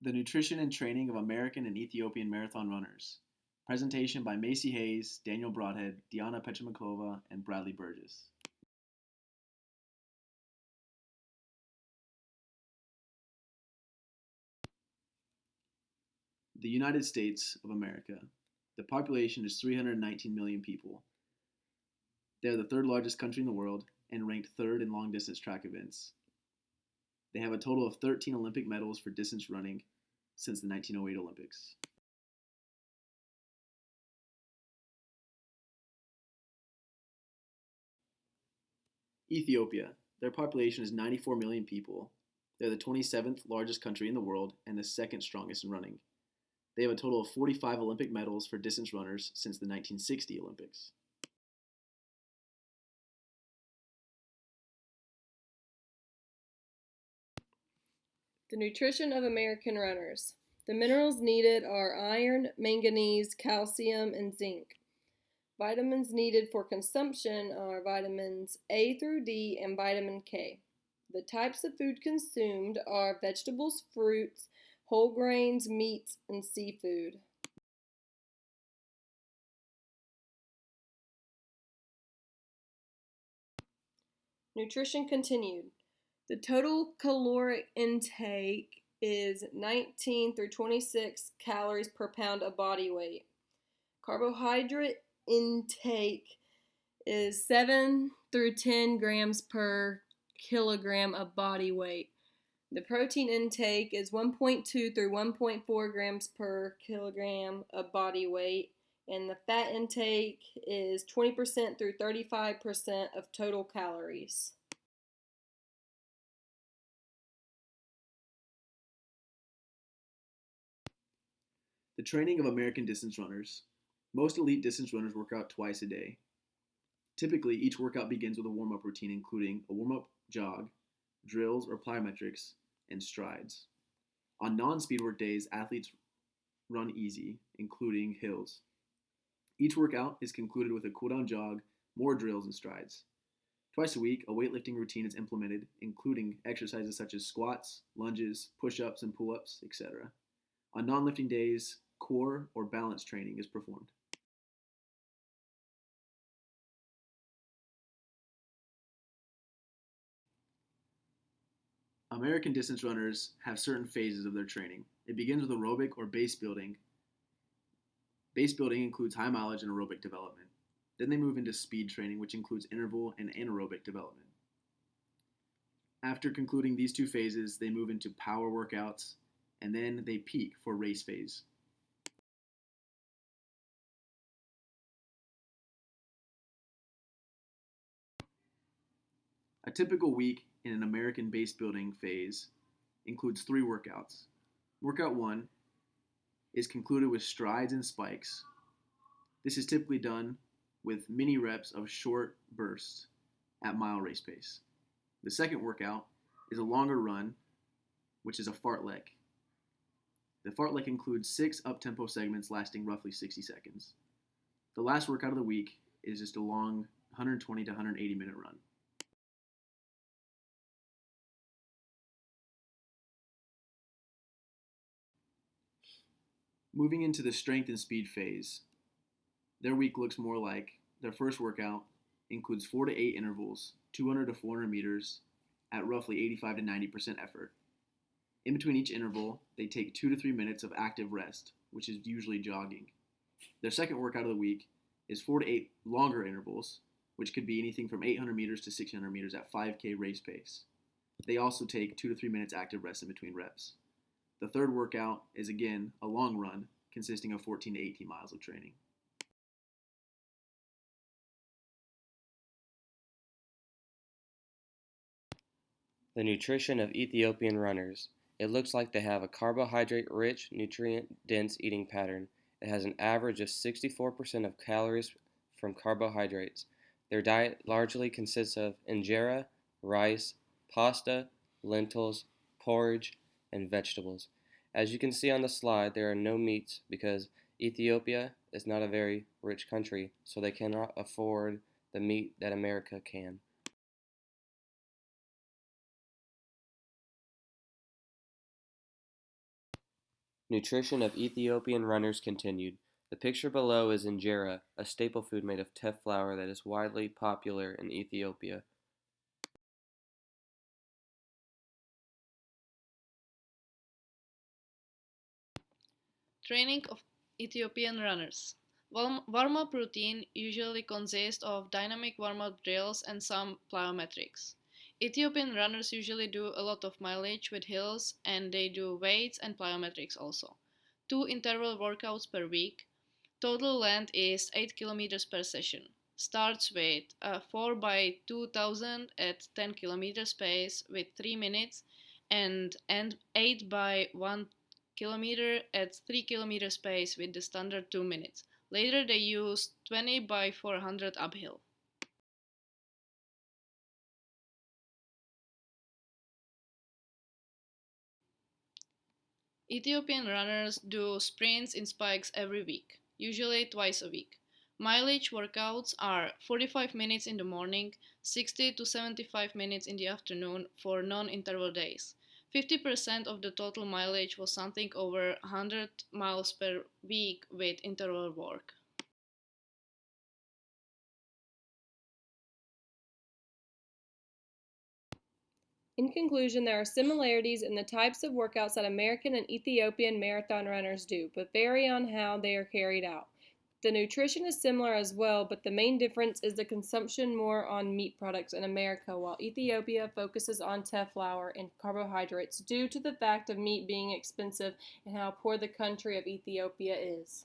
The Nutrition and Training of American and Ethiopian Marathon Runners. Presentation by Macy Hayes, Daniel Broadhead, Diana Petrmichlova, and Bradley Burgess. The United States of America. The population is 319 million people. They are the third largest country in the world and ranked third in long distance track events. They have a total of 13 Olympic medals for distance running since the 1908 Olympics. Ethiopia. Their population is 94 million people. They're the 27th largest country in the world and the second strongest in running. They have a total of 45 Olympic medals for distance runners since the 1960 Olympics. The nutrition of American runners. The minerals needed are iron, manganese, calcium, and zinc. Vitamins needed for consumption are vitamins A through D and vitamin K. The types of food consumed are vegetables, fruits, whole grains, meats, and seafood. Nutrition continued. The total caloric intake is 19 through 26 calories per pound of body weight. Carbohydrate intake is 7 through 10 grams per kilogram of body weight. The protein intake is 1.2 through 1.4 grams per kilogram of body weight, and the fat intake is 20% through 35% of total calories. The training of American distance runners. Most elite distance runners work out twice a day. Typically, each workout begins with a warm-up routine including a warm-up jog, drills or plyometrics, and strides. On non-speed work days, athletes run easy, including hills. Each workout is concluded with a cool-down jog, more drills, and strides. Twice a week, a weightlifting routine is implemented, including exercises such as squats, lunges, push-ups, and pull-ups, etc. On non-lifting days, core or balance training is performed. American distance runners have certain phases of their training. It begins with aerobic or base building. Base building includes high mileage and aerobic development. Then they move into speed training, which includes interval and anaerobic development. After concluding these two phases, they move into power workouts, and then they peak for race phase. A typical week in an American base building phase includes 3 workouts. Workout 1 is concluded with strides and spikes. This is typically done with mini reps of short bursts at mile race pace. The second workout is a longer run, which is a fartlek. The fartlek includes 6 up-tempo segments lasting roughly 60 seconds. The last workout of the week is just a long 120 to 180 minute run. Moving into the strength and speed phase, their week looks more like their first workout includes 4 to 8 intervals, 200 to 400 meters at roughly 85 to 90% effort. In between each interval, they take 2 to 3 minutes of active rest, which is usually jogging. Their second workout of the week is 4 to 8 longer intervals, which could be anything from 800 meters to 600 meters at 5K race pace. They also take 2 to 3 minutes active rest in between reps. The third workout is again a long run consisting of 14 to 18 miles of training. The nutrition of Ethiopian runners. It looks like they have a carbohydrate-rich, nutrient-dense eating pattern. It has an average of 64% of calories from carbohydrates. Their diet largely consists of injera, rice, pasta, lentils, porridge, and vegetables. As you can see on the slide, there are no meats because Ethiopia is not a very rich country, so they cannot afford the meat that America can. Nutrition of Ethiopian runners continued. The picture below is injera, a staple food made of teff flour that is widely popular in Ethiopia. Training of Ethiopian runners. Warm-up routine usually consists of dynamic warm-up drills and some plyometrics. Ethiopian runners usually do a lot of mileage with hills and they do weights and plyometrics also. 2 interval workouts per week. Total length is 8 kilometers per session. Starts with 4 by 2000 at 10 kilometers pace with 3 minutes and 8 by 1 kilometer at 3 kilometers pace with the standard 2 minutes. Later they used 20 by 400 uphill. Ethiopian runners do sprints in spikes every week, usually twice a week. Mileage workouts are 45 minutes in the morning, 60 to 75 minutes in the afternoon for non-interval days. 50% of the total mileage was something over 100 miles per week with interval work. In conclusion, there are similarities in the types of workouts that American and Ethiopian marathon runners do, but vary on how they are carried out. The nutrition is similar as well, but the main difference is the consumption more on meat products in America, while Ethiopia focuses on teff flour and carbohydrates due to the fact of meat being expensive and how poor the country of Ethiopia is.